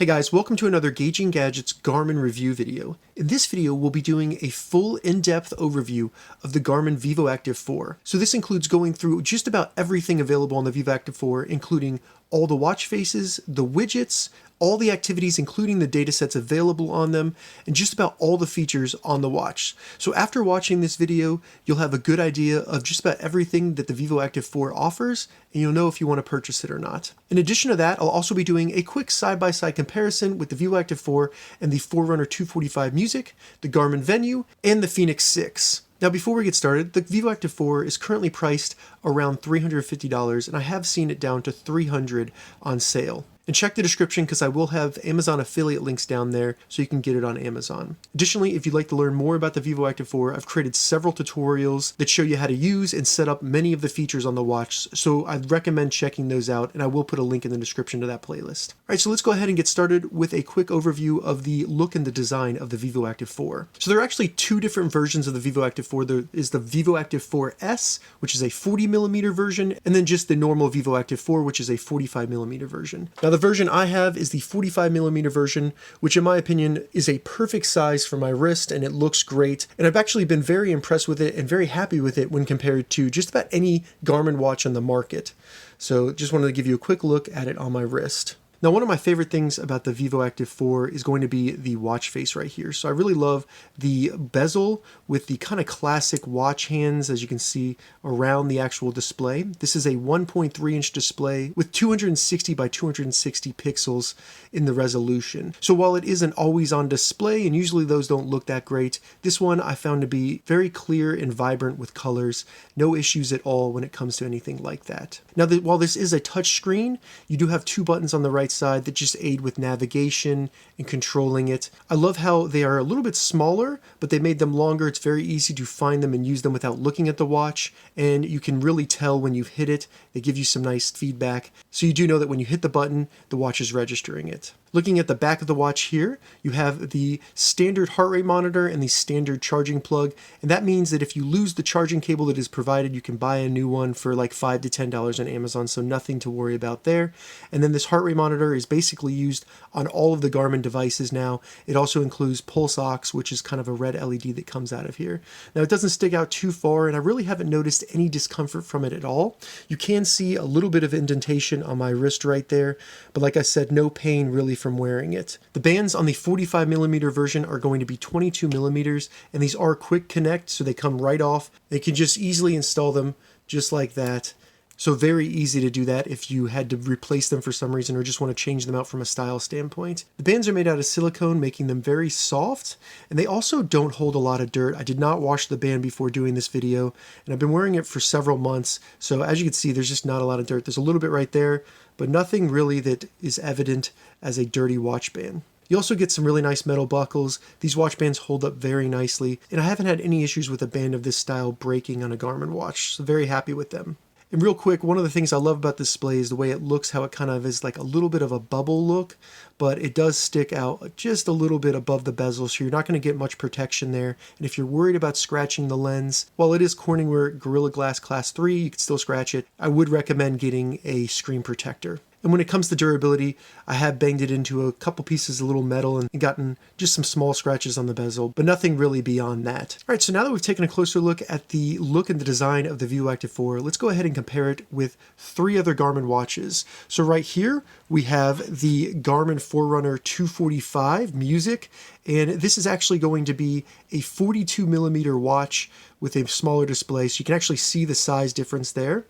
Hey guys, welcome to another Gauging Gadgets Garmin review video. In this video, we'll be doing a full in-depth overview of the Garmin Vivoactive 4. So this includes going through just about everything available on the Vivoactive 4, including all the watch faces, the widgets, all the activities including the datasets available on them, and just about all the features on the watch. So after watching this video, you'll have a good idea of just about everything that the Vivoactive 4 offers, and you'll know if you want to purchase it or not. In addition to that, I'll also be doing a quick side-by-side comparison with the Vivoactive 4 and the Forerunner 245 Music, the Garmin Venu, and the Fenix 6. Now before we get started, the Vivoactive 4 is currently priced around $350, and I have seen it down to $300 on sale. And check the description because I will have Amazon affiliate links down there so you can get it on Amazon. Additionally, if you'd like to learn more about the Vivoactive 4, I've created several tutorials that show you how to use and set up many of the features on the watch, so I'd recommend checking those out, and I will put a link in the description to that playlist. Alright, so let's go ahead and get started with a quick overview of the look and the design of the Vivoactive 4. So there are actually two different versions of the Vivoactive 4. There is the Vivoactive 4S, which is a 40mm version, and then just the normal Vivoactive 4, which is a 45mm version. Now the version I have is the 45mm version, which in my opinion is a perfect size for my wrist, and it looks great. And I've actually been very impressed with it and very happy with it when compared to just about any Garmin watch on the market. So just wanted to give you a quick look at it on my wrist. Now, one of my favorite things about the Vivoactive 4 is going to be the watch face right here. So I really love the bezel with the kind of classic watch hands, as you can see around the actual display. This is a 1.3-inch display with 260 by 260 pixels in the resolution. So while it isn't always on display, and usually those don't look that great, this one I found to be very clear and vibrant with colors. No issues at all when it comes to anything like that. Now, while this is a touch screen, you do have two buttons on the right side that just aid with navigation and controlling it. I love how they are a little bit smaller, but they made them longer. It's very easy to find them and use them without looking at the watch, and you can really tell when you've hit it. They give you some nice feedback, so you do know that when you hit the button, the watch is registering it. Looking at the back of the watch here, you have the standard heart rate monitor and the standard charging plug, and that means that if you lose the charging cable that is provided, you can buy a new one for like $5 to $10 on Amazon, so nothing to worry about there. And then this heart rate monitor is basically used on all of the Garmin devices now. It also includes pulse ox, which is kind of a red LED that comes out of here. Now it doesn't stick out too far, and I really haven't noticed any discomfort from it at all. You can see a little bit of indentation on my wrist right there, but like I said, no pain really from wearing it. The bands on the 45mm version are going to be 22mm, and these are quick connect, so they come right off. They can just easily install them just like that. So very easy to do that if you had to replace them for some reason or just want to change them out from a style standpoint. The bands are made out of silicone, making them very soft, and they also don't hold a lot of dirt. I did not wash the band before doing this video, and I've been wearing it for several months, so as you can see, there's just not a lot of dirt. There's a little bit right there, but nothing really that is evident as a dirty watch band. You also get some really nice metal buckles. These watch bands hold up very nicely, and I haven't had any issues with a band of this style breaking on a Garmin watch, so very happy with them. And real quick, one of the things I love about this display is the way it looks, how it kind of is like a little bit of a bubble look, but it does stick out just a little bit above the bezel, so you're not going to get much protection there. And if you're worried about scratching the lens, while it is Corningware Gorilla Glass Class 3, you can still scratch it. I would recommend getting a screen protector. And when it comes to durability, I have banged it into a couple pieces of little metal and gotten just some small scratches on the bezel, but nothing really beyond that. All right, so now that we've taken a closer look at the look and the design of the Vivoactive 4, let's go ahead and compare it with three other Garmin watches. So right here, we have the Garmin Forerunner 245 Music, and this is actually going to be a 42mm watch with a smaller display, so you can actually see the size difference there.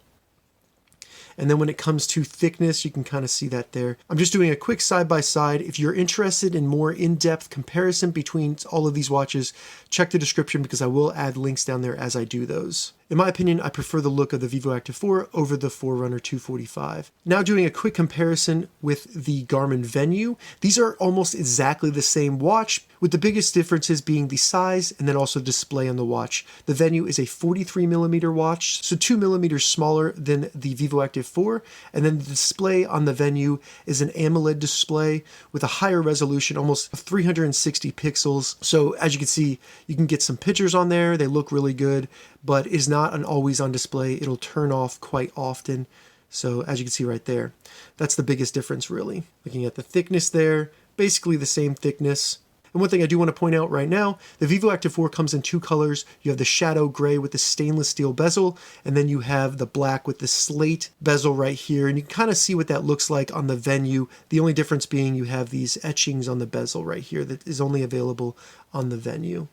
And then when it comes to thickness, you can kind of see that there. I'm just doing a quick side-by-side. If you're interested in more in-depth comparison between all of these watches, check the description because I will add links down there as I do those. In my opinion, I prefer the look of the Vivoactive 4 over the Forerunner 245. Now doing a quick comparison with the Garmin Venu. These are almost exactly the same watch, with the biggest differences being the size and then also display on the watch. The Venu is a 43mm watch, so 2mm smaller than the Vivoactive 4, and then the display on the Venu is an AMOLED display with a higher resolution, almost 360 pixels. So as you can see, you can get some pictures on there. They look really good, but is not an always on display. It'll turn off quite often. So as you can see right there, that's the biggest difference really. Looking at the thickness there, basically the same thickness. And one thing I do want to point out right now, the Vivoactive 4 comes in two colors. You have the shadow gray with the stainless steel bezel, and then you have the black with the slate bezel right here. And you can kind of see what that looks like on the Venu. The only difference being you have these etchings on the bezel right here that is only available on the Venu.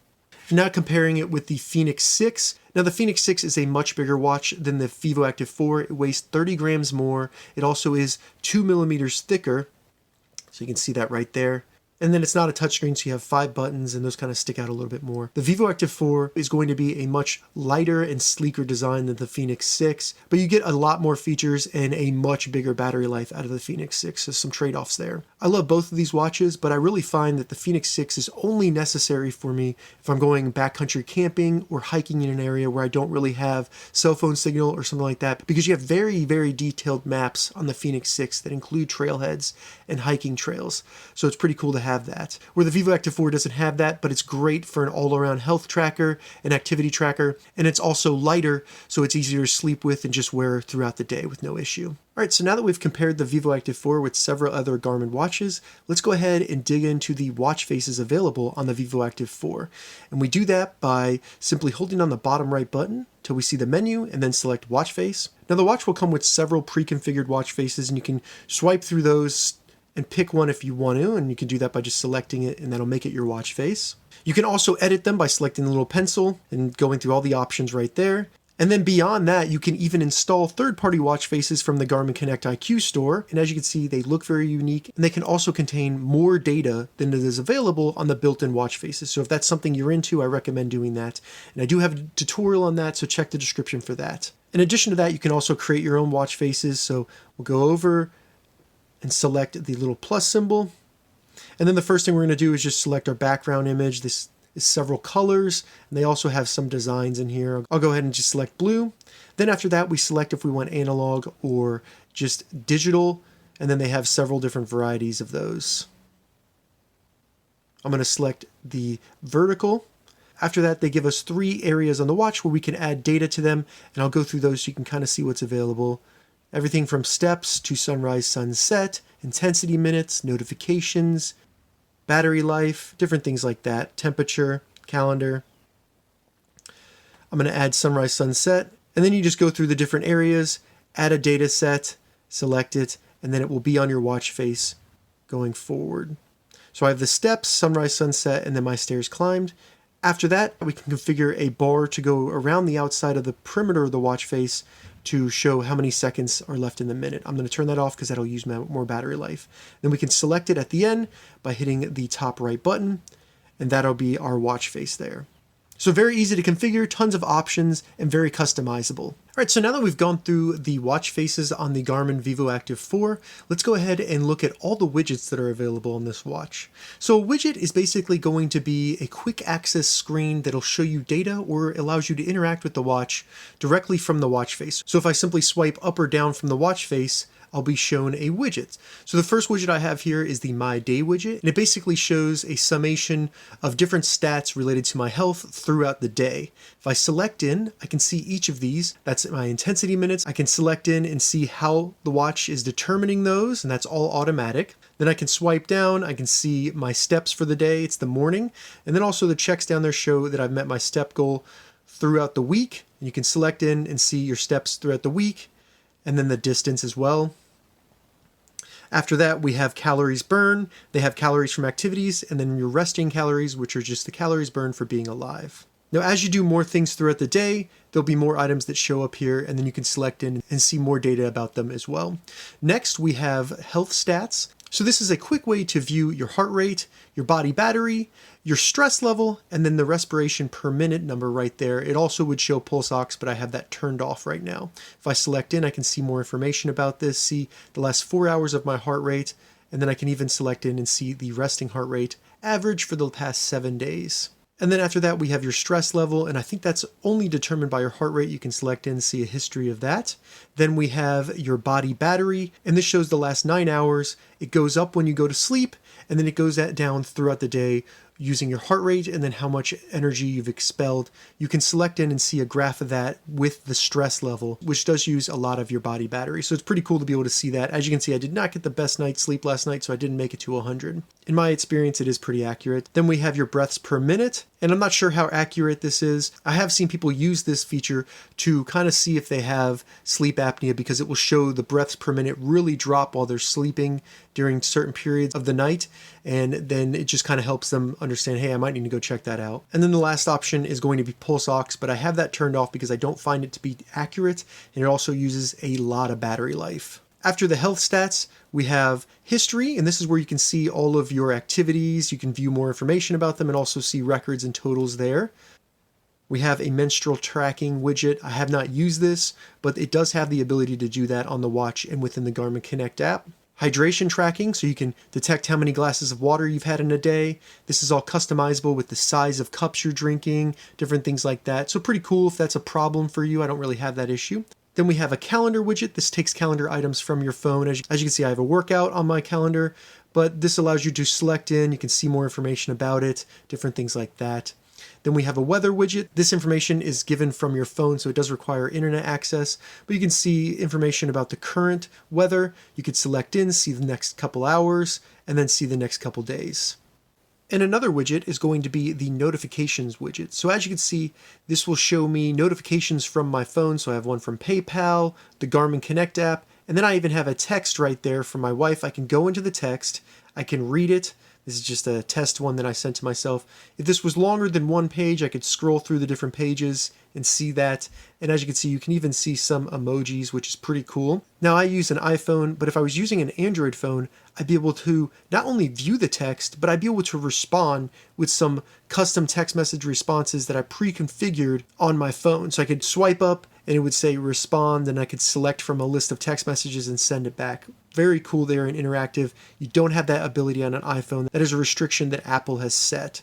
Now comparing it with the Fenix 6. Now the Fenix 6 is a much bigger watch than the Vivoactive 4. It weighs 30 grams more. It also is 2 millimeters thicker. So you can see that right there. And then it's not a touchscreen, so you have 5 buttons, and those kind of stick out a little bit more. The Vivoactive 4 is going to be a much lighter and sleeker design than the Fenix 6, but you get a lot more features and a much bigger battery life out of the Fenix 6, so some trade-offs there. I love both of these watches, but I really find that the Fenix 6 is only necessary for me if I'm going backcountry camping or hiking in an area where I don't really have cell phone signal or something like that, because you have very, very detailed maps on the Fenix 6 that include trailheads and hiking trails, so it's pretty cool to have that. Where the Vivoactive 4 doesn't have that, but it's great for an all-around health tracker, an activity tracker, and it's also lighter, so it's easier to sleep with and just wear throughout the day with no issue. Alright, so now that we've compared the Vivoactive 4 with several other Garmin watches, let's go ahead and dig into the watch faces available on the Vivoactive 4. And we do that by simply holding on the bottom right button till we see the menu and then select watch face. Now the watch will come with several pre-configured watch faces, and you can swipe through those and pick one if you want to, and you can do that by just selecting it, and that'll make it your watch face. You can also edit them by selecting the little pencil and going through all the options right there. And then beyond that, you can even install third-party watch faces from the Garmin Connect IQ store, and as you can see, they look very unique, and they can also contain more data than it is available on the built-in watch faces. So if that's something you're into, I recommend doing that. And I do have a tutorial on that, so check the description for that. In addition to that, you can also create your own watch faces, so we'll go over and select the little plus symbol. And then the first thing we're going to do is just select our background image. This is several colors, and they also have some designs in here. I'll go ahead and just select blue. Then after that, we select if we want analog or just digital, and then they have several different varieties of those. I'm going to select the vertical. After that, they give us 3 areas on the watch where we can add data to them, and I'll go through those so you can kind of see what's available. Everything from steps to sunrise, sunset, intensity minutes, notifications, battery life, different things like that, temperature, calendar. I'm going to add sunrise, sunset, and then you just go through the different areas, add a data set, select it, and then it will be on your watch face going forward. So I have the steps, sunrise, sunset, and then my stairs climbed. After that, we can configure a bar to go around the outside of the perimeter of the watch face to show how many seconds are left in the minute. I'm going to turn that off because that'll use more battery life. Then we can select it at the end by hitting the top right button, and that'll be our watch face there. So very easy to configure, tons of options, and very customizable. All right, so now that we've gone through the watch faces on the Garmin Vivoactive 4, let's go ahead and look at all the widgets that are available on this watch. So a widget is basically going to be a quick access screen that'll show you data or allows you to interact with the watch directly from the watch face. So if I simply swipe up or down from the watch face, I'll be shown a widget. So the first widget I have here is the My Day widget, and it basically shows a summation of different stats related to my health throughout the day. If I select in, I can see each of these. That's my intensity minutes. I can select in and see how the watch is determining those, and that's all automatic. Then I can swipe down, I can see my steps for the day, it's the morning, and then also the checks down there show that I've met my step goal throughout the week. And you can select in and see your steps throughout the week, and then the distance as well. After that, we have calories burned. They have calories from activities, and then your resting calories, which are just the calories burned for being alive. Now, as you do more things throughout the day, there'll be more items that show up here, and then you can select in and see more data about them as well. Next, we have health stats. So this is a quick way to view your heart rate, your body battery, your stress level, and then the respiration per minute number right there. It also would show pulse ox, but I have that turned off right now. If I select in, I can see more information about this, see the last 4 hours of my heart rate, and then I can even select in and see the resting heart rate average for the past 7 days. And then after that, we have your stress level, and I think that's only determined by your heart rate. You can select in and see a history of that. Then we have your body battery, and this shows the last 9 hours It goes up when you go to sleep, and then it goes down throughout the day using your heart rate and then how much energy you've expelled. You can select in and see a graph of that with the stress level, which does use a lot of your body battery. So it's pretty cool to be able to see that. As you can see, I did not get the best night's sleep last night, so I didn't make it to 100. In my experience, it is pretty accurate. Then we have your breaths per minute, and I'm not sure how accurate this is. I have seen people use this feature to kind of see if they have sleep apnea, because it will show the breaths per minute really drop while they're sleeping during certain periods of the night, and then it just kind of helps them understand, hey, I might need to go check that out. And then the last option is going to be pulse ox, but I have that turned off because I don't find it to be accurate, and it also uses a lot of battery life. After the health stats, we have history, and this is where you can see all of your activities. You can view more information about them and also see records and totals there. We have a menstrual tracking widget. I have not used this, but it does have the ability to do that on the watch and within the Garmin Connect app. Hydration tracking, so you can detect how many glasses of water you've had in a day. This is all customizable with the size of cups you're drinking, different things like that. So pretty cool if that's a problem for you. I don't really have that issue. Then we have a calendar widget. This takes calendar items from your phone. As you can see, I have a workout on my calendar, but this allows you to select in. You can see more information about it, different things like that. Then we have a weather widget. This information is given from your phone, so it does require internet access, but you can see information about the current weather. You could select in, see the next couple hours, and then see the next couple days. And another widget is going to be the notifications widget. So as you can see, this will show me notifications from my phone. So I have one from PayPal, the Garmin Connect app, and then I even have a text right there from my wife. I can go into the text, I can read it. This is just a test one that I sent to myself. If this was longer than one page, I could scroll through the different pages and see that. And as you can see, you can even see some emojis, which is pretty cool. Now I use an iPhone, but if I was using an Android phone, I'd be able to not only view the text, but I'd be able to respond with some custom text message responses that I pre-configured on my phone. So I could swipe up and it would say respond, and I could select from a list of text messages and send it back. Very cool there and interactive. You don't have that ability on an iPhone. That is a restriction that Apple has set.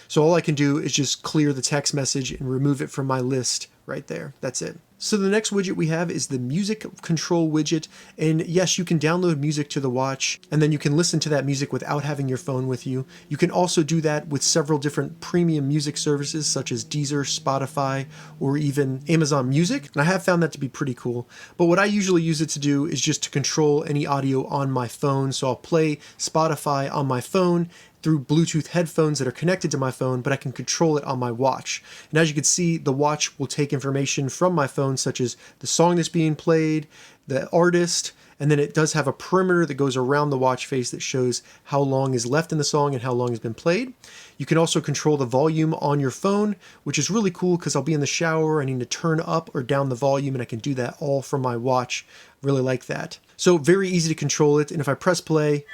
So all I can do is just clear the text message and remove it from my list right there. That's it. So the next widget we have is the music control widget. And yes, you can download music to the watch, and then you can listen to that music without having your phone with you. You can also do that with several different premium music services such as Deezer, Spotify, or even Amazon Music. And I have found that to be pretty cool. But what I usually use it to do is just to control any audio on my phone. So I'll play Spotify on my phone through Bluetooth headphones that are connected to my phone, but I can control it on my watch. And as you can see, the watch will take information from my phone, such as the song that's being played, the artist, and then it does have a perimeter that goes around the watch face that shows how long is left in the song and how long has been played. You can also control the volume on your phone, which is really cool because I'll be in the shower, I need to turn up or down the volume, and I can do that all from my watch. Really like that. So very easy to control it, and if I press play,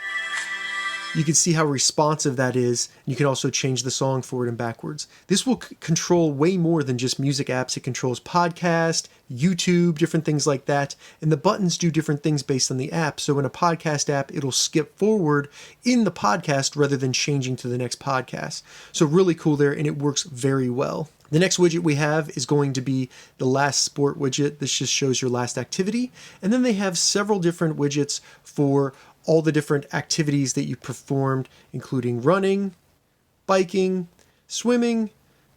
you can see how responsive that is. You can also change the song forward and backwards. This will control way more than just music apps. It controls podcast, YouTube, different things like that. And the buttons do different things based on the app. So in a podcast app, it'll skip forward in the podcast rather than changing to the next podcast. So really cool there, and it works very well. The next widget we have is going to be the last sport widget. This just shows your last activity. And then they have several different widgets for all the different activities that you performed, including running, biking, swimming,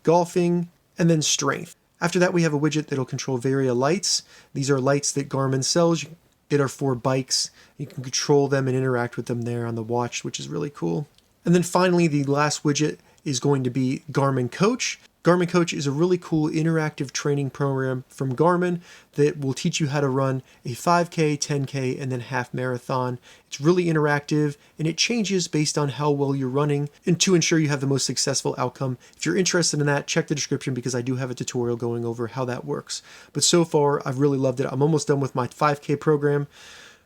golfing, and then strength. After that, we have a widget that'll control Varia lights. These are lights that Garmin sells that are for bikes. You can control them and interact with them there on the watch, which is really cool. And then finally, the last widget is going to be Garmin Coach. Garmin Coach is a really cool interactive training program from Garmin that will teach you how to run a 5K, 10K, and then half marathon. It's really interactive, and it changes based on how well you're running and to ensure you have the most successful outcome. If you're interested in that, check the description because I do have a tutorial going over how that works. But so far, I've really loved it. I'm almost done with my 5K program.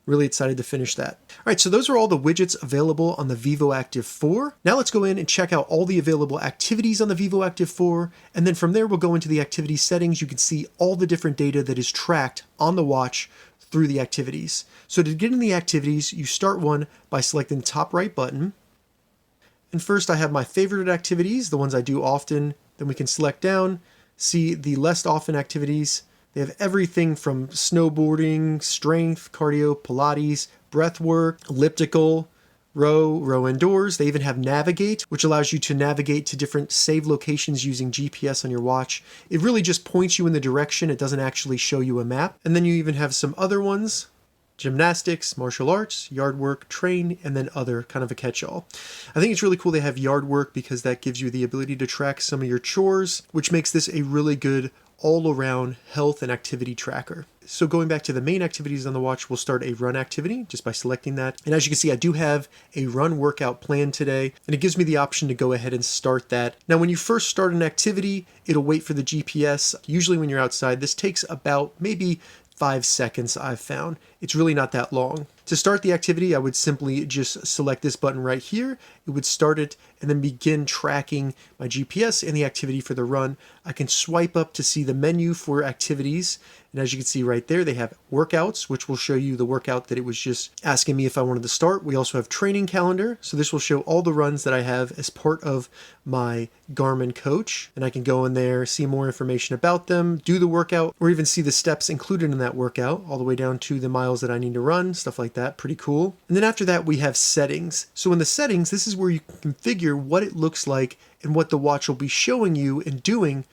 Really excited to finish that. All right, so those are all the widgets available on the Vivoactive 4. Now let's go in and check out all the available activities on the Vivoactive 4, and then from there we'll go into the activity settings. You can see all the different data that is tracked on the watch through the activities. So to get in the activities, you start one by selecting the top right button. And first I have my favorite activities, the ones I do often. Then we can select down, see the less often activities, They have everything from snowboarding, strength, cardio, Pilates, breath work, elliptical, row indoors. They even have Navigate, which allows you to navigate to different save locations using GPS on your watch. It really just points you in the direction. It doesn't actually show you a map. And then you even have some other ones: gymnastics, martial arts, yard work, train, and then other, kind of a catch-all. I think it's really cool they have yard work because that gives you the ability to track some of your chores, which makes this a really good all-around health and activity tracker. So going back to the main activities on the watch, we'll start a run activity just by selecting that. And as you can see, I do have a run workout planned today, and it gives me the option to go ahead and start that. Now, when you first start an activity, it'll wait for the GPS. Usually when you're outside, this takes about maybe 5 seconds, I've found. It's really not that long. To start the activity, I would simply just select this button right here. It would start it and then begin tracking my GPS and the activity for the run. I can swipe up to see the menu for activities. And as you can see right there, they have workouts, which will show you the workout that it was just asking me if I wanted to start. We also have training calendar. So this will show all the runs that I have as part of my Garmin Coach. And I can go in there, see more information about them, do the workout, or even see the steps included in that workout, all the way down to the miles that I need to run, stuff like that. Pretty cool. And then after that, we have settings. So in the settings, this is where you can configure what it looks like and what the watch will be showing you and doing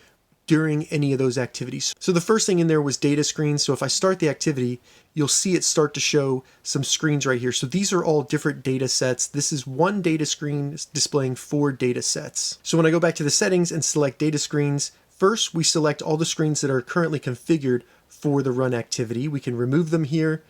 during any of those activities. So the first thing in there was data screens. So if I start the activity, you'll see it start to show some screens right here. So these are all different data sets. This is one data screen displaying 4 data sets. So when I go back to the settings and select data screens, first we select all the screens that are currently configured for the run activity. We can remove them here.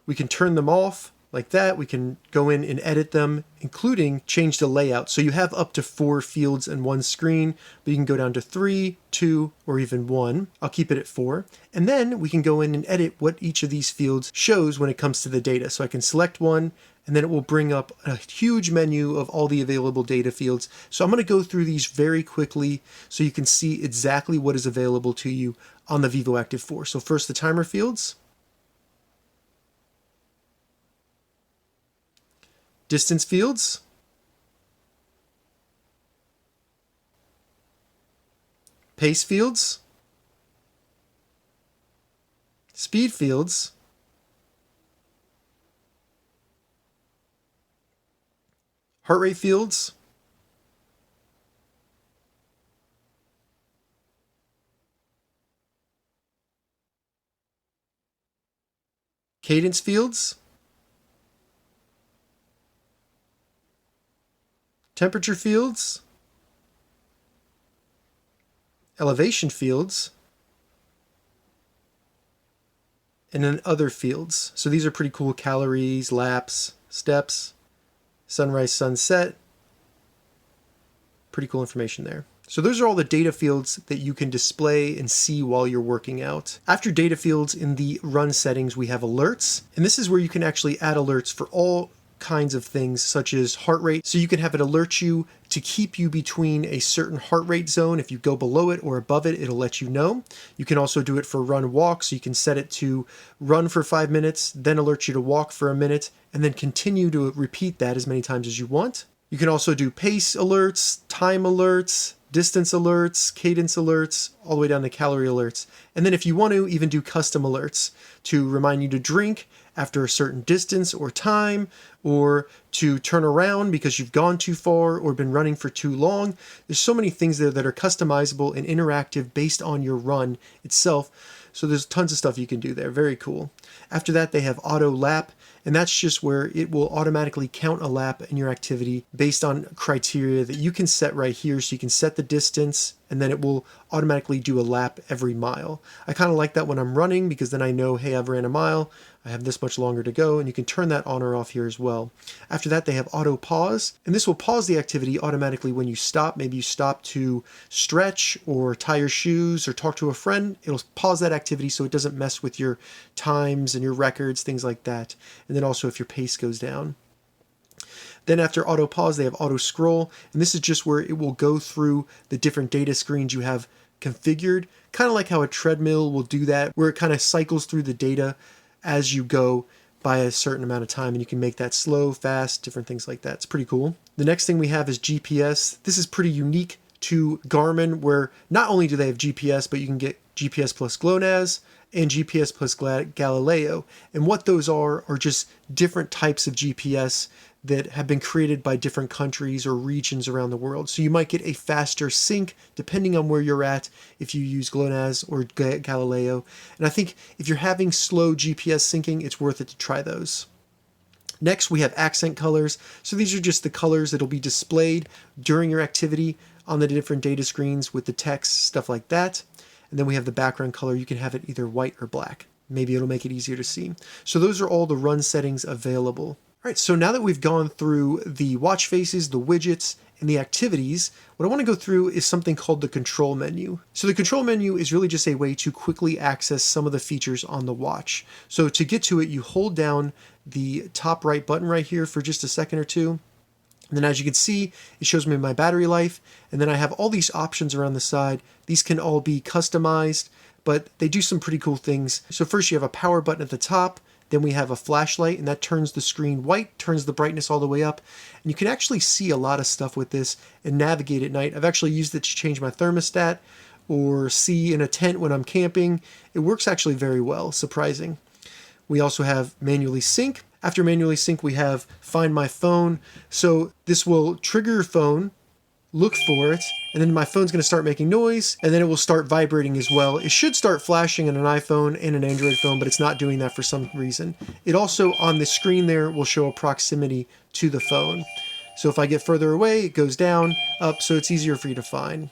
We can turn them off like that. We can go in and edit them, including change the layout. So you have up to 4 fields in one screen, but you can go down to 3, 2, or even 1. I'll keep it at 4. And then we can go in and edit what each of these fields shows when it comes to the data. So I can select one, and then it will bring up a huge menu of all the available data fields. So I'm going to go through these very quickly so you can see exactly what is available to you on the Vivoactive 4. So first, the timer fields. Distance fields, pace fields, speed fields, heart rate fields, cadence fields, temperature fields, elevation fields, and then other fields. So these are pretty cool: calories, laps, steps, sunrise, sunset. Pretty cool information there. So those are all the data fields that you can display and see while you're working out. After data fields, in the run settings, we have alerts. And this is where you can actually add alerts for all kinds of things, such as heart rate. So you can have it alert you to keep you between a certain heart rate zone. If you go below it or above it, it'll let you know. You can also do it for run walk. So you can set it to run for 5 minutes, then alert you to walk for a minute, and then continue to repeat that as many times as you want. You can also do pace alerts, time alerts, distance alerts, cadence alerts, all the way down to calorie alerts. And then if you want to, even do custom alerts to remind you to drink after a certain distance or time, or to turn around because you've gone too far or been running for too long. There's so many things there that are customizable and interactive based on your run itself. So there's tons of stuff you can do there. Very cool. After that, they have auto lap, and that's just where it will automatically count a lap in your activity based on criteria that you can set right here. So you can set the distance, and then it will automatically do a lap every mile. I kind of like that when I'm running, because then I know, hey, I've ran a mile, I have this much longer to go, and you can turn that on or off here as well. After that, they have auto pause, and this will pause the activity automatically when you stop. Maybe you stop to stretch or tie your shoes or talk to a friend. It'll pause that activity so it doesn't mess with your times and your records, things like that. And then also if your pace goes down. Then after auto pause, they have auto scroll, and this is just where it will go through the different data screens you have configured, kind of like how a treadmill will do that, where it kind of cycles through the data as you go by a certain amount of time, and you can make that slow, fast, different things like that. It's pretty cool. The next thing we have is GPS. This is pretty unique to Garmin, where not only do they have GPS, but you can get GPS plus GLONASS, and GPS plus Galileo. And what those are just different types of GPS that have been created by different countries or regions around the world. So you might get a faster sync depending on where you're at if you use GLONASS or Galileo. And I think if you're having slow GPS syncing, it's worth it to try those. Next, we have accent colors. So these are just the colors that'll be displayed during your activity on the different data screens with the text, stuff like that. And then we have the background color. You can have it either white or black. Maybe it'll make it easier to see. So those are all the run settings available. All right, so now that we've gone through the watch faces, the widgets, and the activities, what I want to go through is something called the control menu. So the control menu is really just a way to quickly access some of the features on the watch. So to get to it, you hold down the top right button right here for just a second or two. And then as you can see, it shows me my battery life. And then I have all these options around the side. These can all be customized, but they do some pretty cool things. So first you have a power button at the top. Then we have a flashlight, and that turns the screen white, turns the brightness all the way up. And you can actually see a lot of stuff with this and navigate at night. I've actually used it to change my thermostat or see in a tent when I'm camping. It works actually very well, surprising. We also have manually sync. After manually sync, we have find my phone. So this will trigger your phone, look for it, and then my phone's going to start making noise, and then it will start vibrating as well. It should start flashing on an iPhone and an Android phone, but it's not doing that for some reason. It also, on the screen there, will show a proximity to the phone. So if I get further away, it goes down, up, so it's easier for you to find.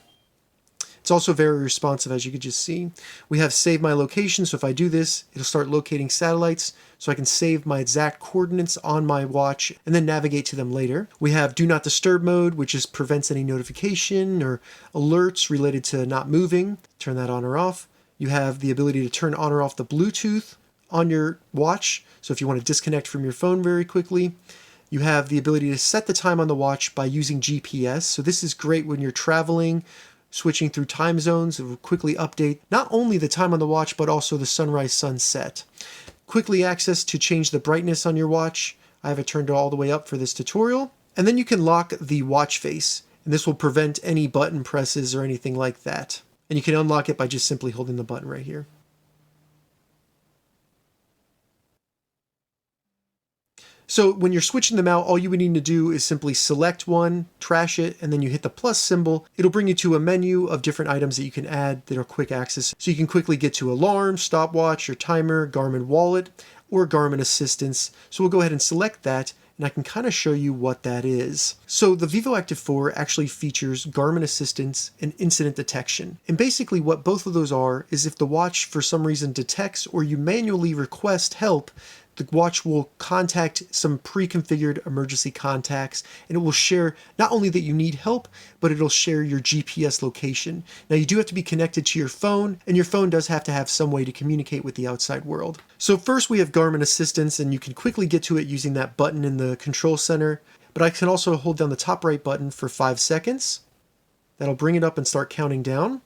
It's also very responsive, as you can just see. We have save my location, so if I do this, it'll start locating satellites, so I can save my exact coordinates on my watch and then navigate to them later. We have do not disturb mode, which just prevents any notification or alerts related to not moving. Turn that on or off. You have the ability to turn on or off the Bluetooth on your watch, so if you want to disconnect from your phone very quickly. You have the ability to set the time on the watch by using GPS, so this is great when you're traveling, switching through time zones. It will quickly update not only the time on the watch, but also the sunrise, sunset. Quickly access to change the brightness on your watch. I have it turned all the way up for this tutorial. And then you can lock the watch face, and this will prevent any button presses or anything like that. And you can unlock it by just simply holding the button right here. So when you're switching them out, all you would need to do is simply select one, trash it, and then you hit the plus symbol. It'll bring you to a menu of different items that you can add that are quick access. So you can quickly get to alarm, stopwatch, your timer, Garmin wallet, or Garmin assistance. So we'll go ahead and select that, and I can kind of show you what that is. So the Vivoactive 4 actually features Garmin assistance and incident detection. And basically what both of those are is if the watch for some reason detects or you manually request help, the watch will contact some pre-configured emergency contacts, and it will share not only that you need help, but it'll share your GPS location. Now you do have to be connected to your phone, and your phone does have to have some way to communicate with the outside world. So first we have Garmin Assistance, and you can quickly get to it using that button in the control center, but I can also hold down the top right button for 5 seconds. That'll bring it up and start counting down.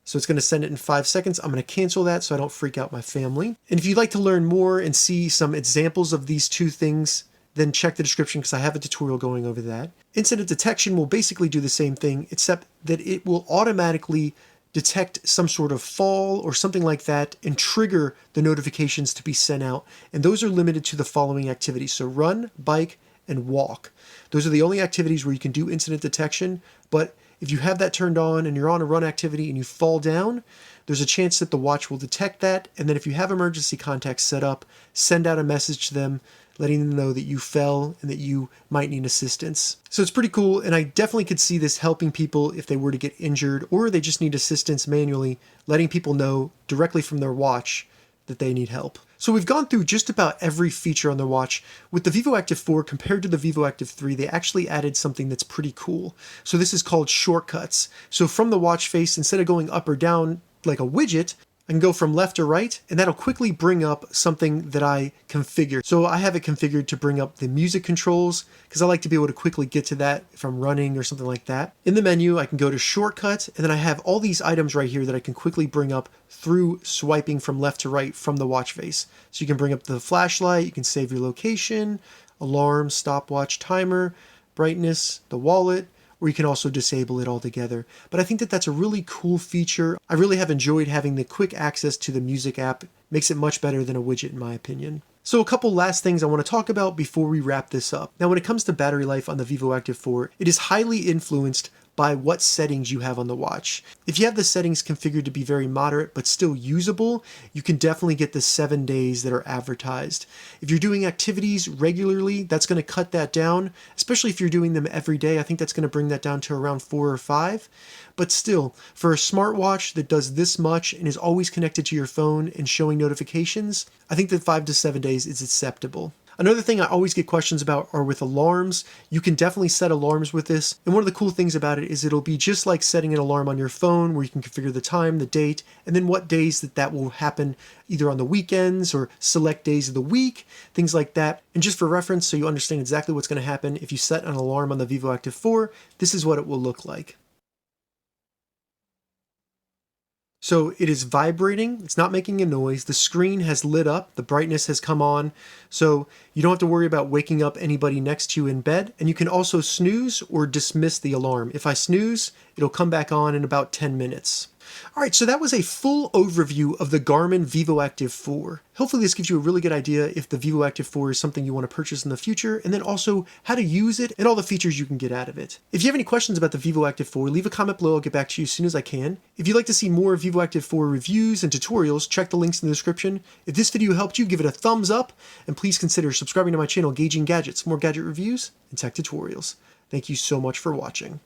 So it's going to send it in 5 seconds. I'm going to cancel that so I don't freak out my family. And if you'd like to learn more and see some examples of these two things, then check the description because I have a tutorial going over that. Incident detection will basically do the same thing, except that it will automatically detect some sort of fall or something like that and trigger the notifications to be sent out. And those are limited to the following activities. So run, bike, and walk. Those are the only activities where you can do incident detection, but if you have that turned on and you're on a run activity and you fall down, there's a chance that the watch will detect that. And then if you have emergency contacts set up, send out a message to them, letting them know that you fell and that you might need assistance. So it's pretty cool. And I definitely could see this helping people if they were to get injured or they just need assistance manually, letting people know directly from their watch that they need help. So we've gone through just about every feature on the watch. With the Vivoactive 4 compared to the Vivoactive 3, they actually added something that's pretty cool. So this is called shortcuts. So from the watch face, instead of going up or down like a widget, I can go from left to right, and that'll quickly bring up something that I configured. So I have it configured to bring up the music controls, because I like to be able to quickly get to that if I'm running or something like that. In the menu, I can go to shortcut, and then I have all these items right here that I can quickly bring up through swiping from left to right from the watch face. So you can bring up the flashlight, you can save your location, alarm, stopwatch, timer, brightness, the wallet, or you can also disable it altogether. But I think that that's a really cool feature. I really have enjoyed having the quick access to the music app. Makes it much better than a widget in my opinion. So a couple last things I want to talk about before we wrap this up. Now when it comes to battery life on the Vivoactive 4, it is highly influenced by what settings you have on the watch. If you have the settings configured to be very moderate but still usable, you can definitely get the 7 days that are advertised. If you're doing activities regularly, that's going to cut that down, especially if you're doing them every day. I think that's going to bring that down to around 4 or 5. But still, for a smartwatch that does this much and is always connected to your phone and showing notifications, I think that 5 to 7 days is acceptable. Another thing I always get questions about are with alarms. You can definitely set alarms with this, and one of the cool things about it is it'll be just like setting an alarm on your phone where you can configure the time, the date, and then what days that will happen either on the weekends or select days of the week, things like that. And just for reference, so you understand exactly what's going to happen if you set an alarm on the Vivoactive 4, this is what it will look like. So it is vibrating, it's not making a noise, the screen has lit up, the brightness has come on, so you don't have to worry about waking up anybody next to you in bed, and you can also snooze or dismiss the alarm. If I snooze, it'll come back on in about 10 minutes. Alright, so that was a full overview of the Garmin Vivoactive 4. Hopefully this gives you a really good idea if the Vivoactive 4 is something you want to purchase in the future, and then also how to use it and all the features you can get out of it. If you have any questions about the Vivoactive 4, leave a comment below, I'll get back to you as soon as I can. If you'd like to see more Vivoactive 4 reviews and tutorials, check the links in the description. If this video helped you, give it a thumbs up, and please consider subscribing to my channel, Gauging Gadgets, more gadget reviews and tech tutorials. Thank you so much for watching.